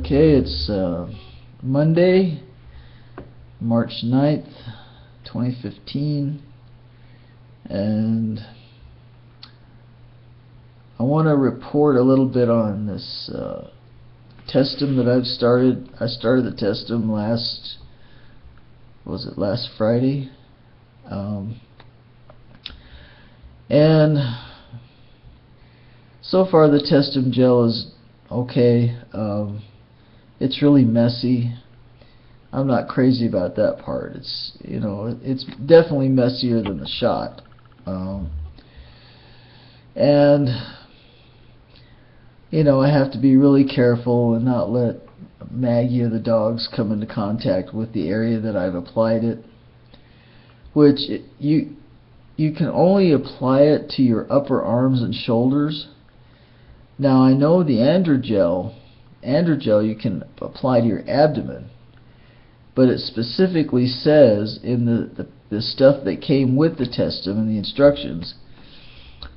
Okay, it's Monday, March 9th, 2015, and I want to report a little bit on this Testim that I've started. I started the Testim last Friday? And so far the Testim gel is okay. It's really messy. I'm not crazy about that part. It's it's definitely messier than the shot. And I have to be really careful and not let Maggie or the dogs come into contact with the area that I've applied it, which you can only apply it to your upper arms and shoulders. Now I know the androgel you can apply to your abdomen, but it specifically says in the stuff that came with the Testim and the instructions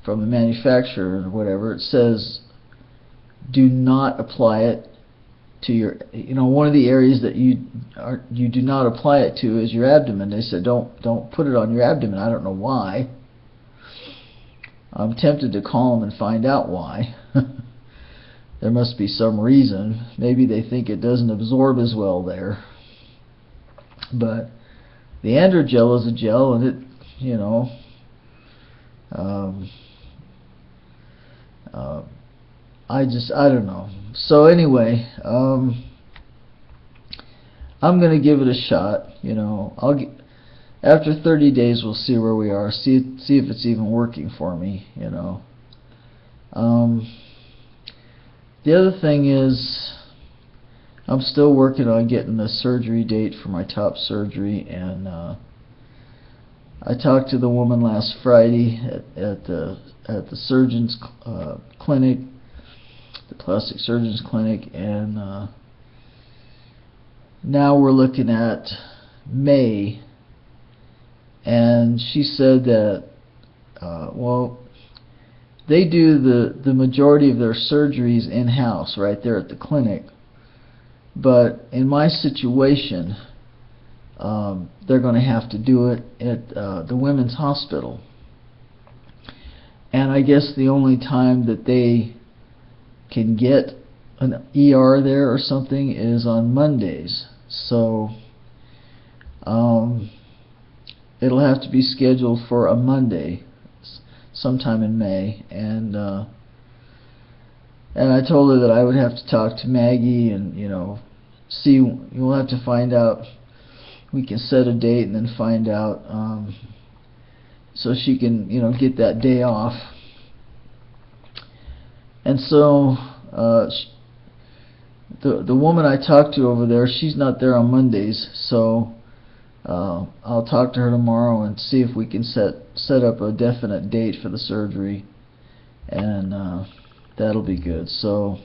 from the manufacturer or whatever, it says do not apply it to your, one of the areas that you do not apply it to is your abdomen. They said don't put it on your abdomen. I don't know why. I'm tempted to call them and find out why. There must be some reason. Maybe they think it doesn't absorb as well there. But the androgel is a gel, and it, I don't know. So anyway, I'm gonna give it a shot. After 30 days, we'll see where we are. See if it's even working for me. The other thing is, I'm still working on getting the surgery date for my top surgery, and I talked to the woman last Friday at the surgeon's clinic, the plastic surgeon's clinic, and now we're looking at May, and she said that they do the majority of their surgeries in-house right there at the clinic, but in my situation they're going to have to do it at the women's hospital, and I guess the only time that they can get an ER there or something is on Mondays. So it'll have to be scheduled for a Monday sometime in May, and I told her that I would have to talk to Maggie and see. We'll have to find out. We can set a date and then find out so she can get that day off. And so the woman I talked to over there, she's not there on Mondays, so I'll talk to her tomorrow and see if we can set up a definite date for the surgery, and that'll be good. So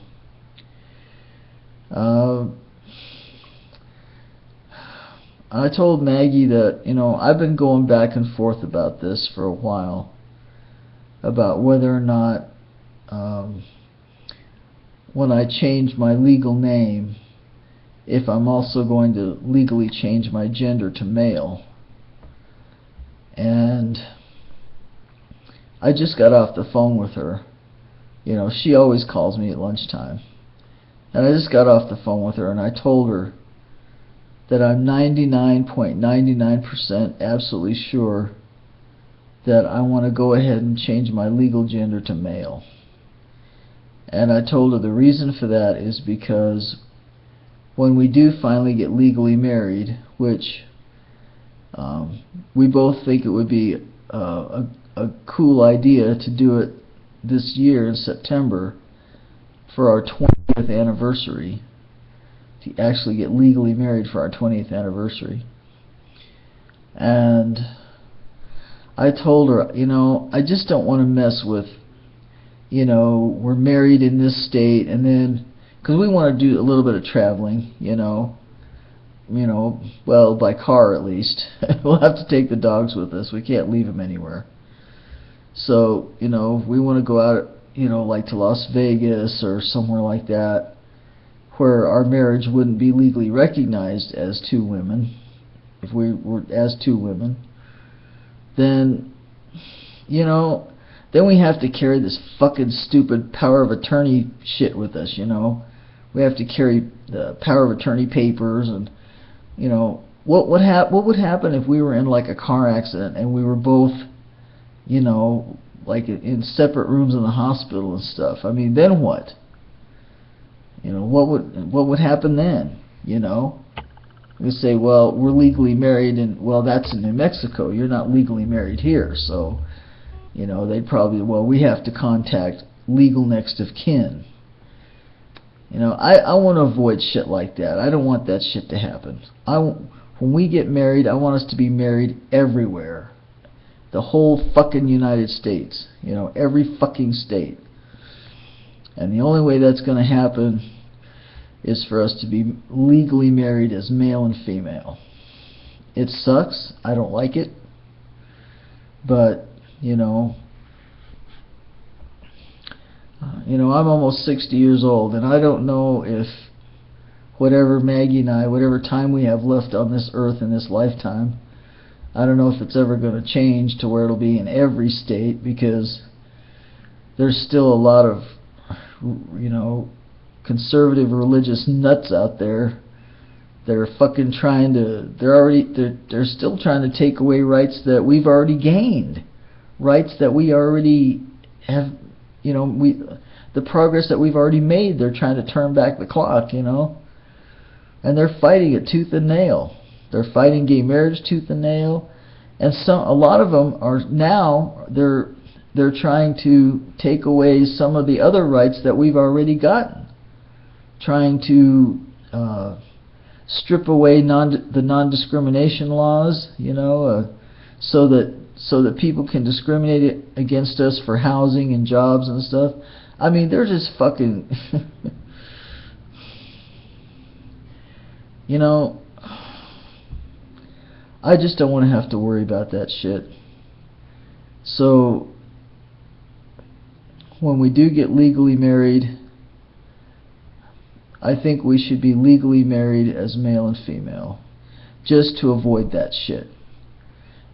I told Maggie that I've been going back and forth about this for a while, about whether or not when I change my legal name, if I'm also going to legally change my gender to male. And I just got off the phone with her. She always calls me at lunchtime. And I just got off the phone with her, and I told her that I'm 99.99% absolutely sure that I want to go ahead and change my legal gender to male. And I told her the reason for that is because when we do finally get legally married, which we both think it would be a cool idea to do it this year in September for our 20th anniversary, to actually get legally married for our 20th anniversary. And I told her, I just don't want to mess with, we're married in this state, and then, because we want to do a little bit of traveling, well, by car at least. We'll have to take the dogs with us. We can't leave them anywhere. So, we want to go out, like to Las Vegas or somewhere like that. where our marriage wouldn't be legally recognized as two women, if we were as two women, then, you know, then we have to carry this fucking stupid power of attorney shit with us, you know. We have to carry the power of attorney papers, and, you know, what would happen if we were in like a car accident and we were both, you know, like in separate rooms in the hospital and stuff? I mean, then what? You know, what would happen then? You know, we say, well, we're legally married, and well, that's in New Mexico. You're not legally married here, so, you know, they'd probably, well, we have to contact legal next of kin. You know, I want to avoid shit like that. I don't want that shit to happen. When we get married, I want us to be married everywhere. The whole fucking United States. You know, every fucking state. And the only way that's going to happen is for us to be legally married as male and female. It sucks. I don't like it. But, you know, I'm almost 60 years old, and I don't know if whatever Maggie and I, whatever time we have left on this earth in this lifetime, I don't know if it's ever going to change to where it'll be in every state, because there's still a lot of, you know, conservative religious nuts out there that are fucking trying to, they're still trying to take away rights that we've already gained, rights that we already have, you know, the progress that we've already made. They're trying to turn back the clock, you know, and they're fighting it tooth and nail. They're fighting gay marriage tooth and nail, and a lot of them are now, they're trying to take away some of the other rights that we've already gotten, trying to strip away the non-discrimination laws, you know, so that people can discriminate against us for housing and jobs and stuff. I mean, they're just fucking you know, I just don't want to have to worry about that shit. So when we do get legally married, I think we should be legally married as male and female, just to avoid that shit.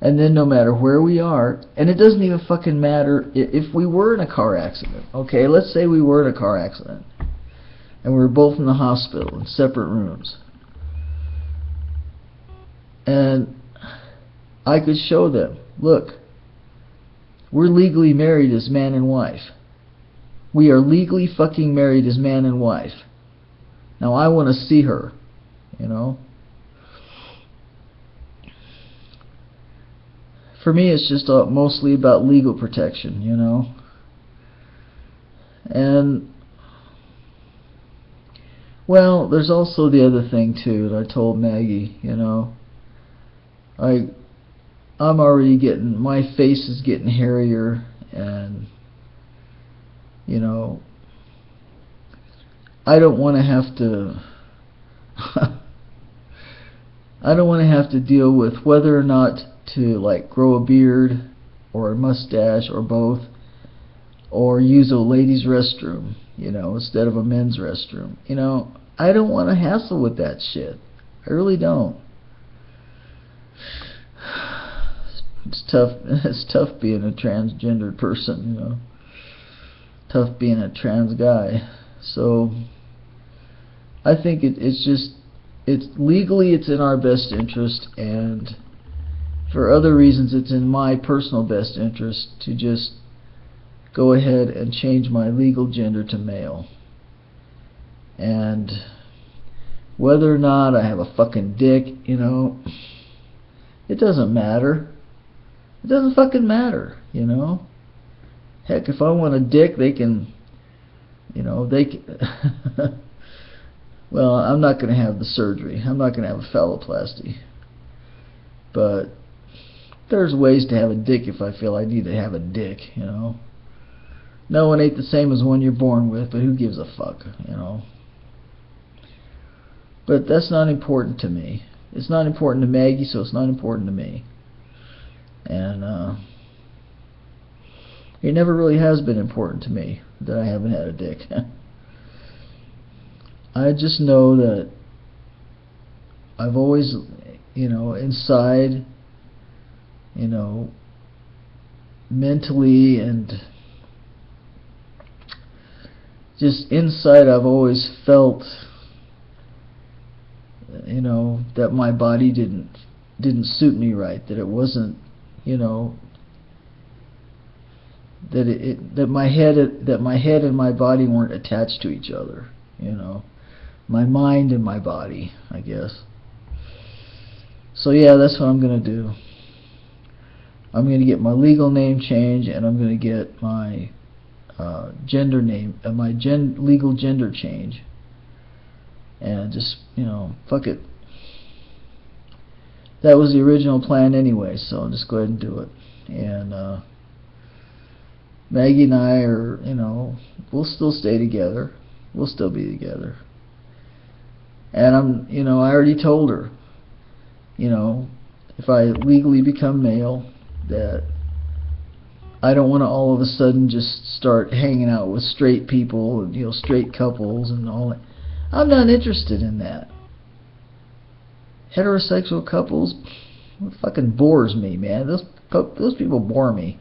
And then no matter where we are, and it doesn't even fucking matter if we were in a car accident. Okay, let's say we were in a car accident and we were both in the hospital in separate rooms, and I could show them, look, we're legally married as man and wife. We are legally fucking married as man and wife. Now I want to see her, you know. For me, it's just mostly about legal protection, you know. And, well, there's also the other thing too that I told Maggie, you know. I'm already getting, my face is getting hairier, and, you know, I don't want to have to I don't want to have to deal with whether or not to like grow a beard or a mustache or both, or use a ladies' restroom, you know, instead of a men's restroom. You know, I don't want to hassle with that shit. I really don't. It's tough. It's tough being a transgender person, you know. Tough being a trans guy. So I think it's legally it's in our best interest, and for other reasons it's in my personal best interest to just go ahead and change my legal gender to male. And whether or not I have a fucking dick, you know, it doesn't matter. It doesn't fucking matter, you know. Heck, if I want a dick, they can, you know, they can well, I'm not going to have the surgery. I'm not going to have a phalloplasty. But there's ways to have a dick if I feel I need to have a dick, you know. No one ain't the same as one you're born with, but who gives a fuck, you know. But that's not important to me. It's not important to Maggie, so it's not important to me. And it never really has been important to me that I haven't had a dick. I just know that I've always, inside, mentally and just inside, I've always felt, that my body didn't suit me right, that it wasn't, that my head and my body weren't attached to each other, my mind and my body, I guess. So yeah, that's what I'm gonna do. I'm gonna get my legal name changed, and I'm gonna get my gender name, legal gender change, and just fuck it. That was the original plan anyway, so I'll just go ahead and do it. And Maggie and I are, we'll still stay together. We'll still be together. And I already told her, if I legally become male, that I don't want to all of a sudden just start hanging out with straight people and, straight couples and all that. I'm not interested in that. Heterosexual couples, it fucking bores me, man. Those people bore me.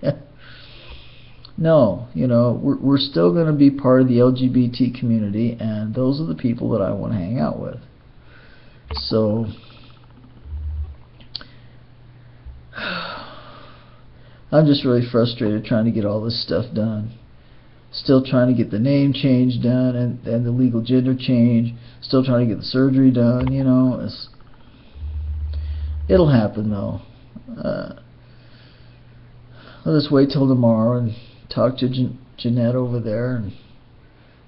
No, we're still going to be part of the LGBT community, and those are the people that I want to hang out with. So I'm just really frustrated trying to get all this stuff done. Still trying to get the name change done and the legal gender change. Still trying to get the surgery done. It'll happen though. I'll just wait till tomorrow and talk to Jeanette over there and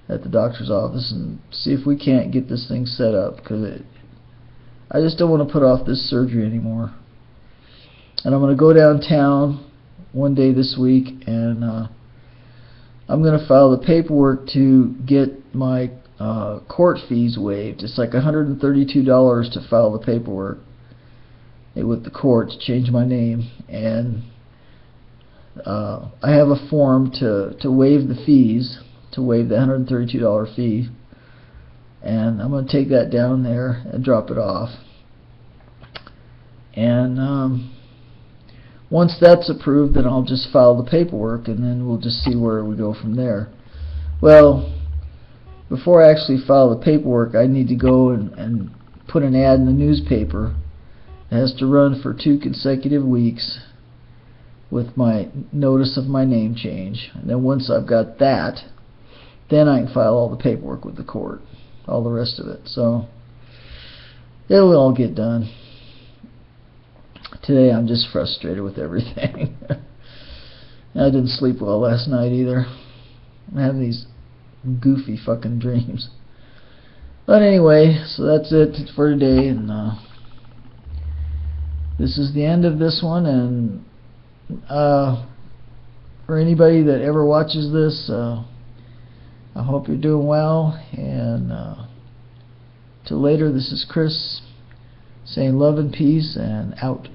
at the doctor's office and see if we can't get this thing set up, because I just don't want to put off this surgery anymore. And I'm going to go downtown one day this week, and I'm going to file the paperwork to get my court fees waived. It's like $132 to file the paperwork with the court to change my name, and I have a form to waive the fees, to waive the $132 fee, and I'm going to take that down there and drop it off. And once that's approved, then I'll just file the paperwork, and then we'll just see where we go from there. Well, before I actually file the paperwork, I need to go and put an ad in the newspaper. It has to run for 2 consecutive weeks with my notice of my name change. And then once I've got that, then I can file all the paperwork with the court, all the rest of it. So it'll all get done. Today I'm just frustrated with everything. I didn't sleep well last night either. I'm having these goofy fucking dreams. But anyway, so that's it for today, and this is the end of this one. And for anybody that ever watches this, I hope you're doing well, and till later, this is Chris saying love and peace, and out.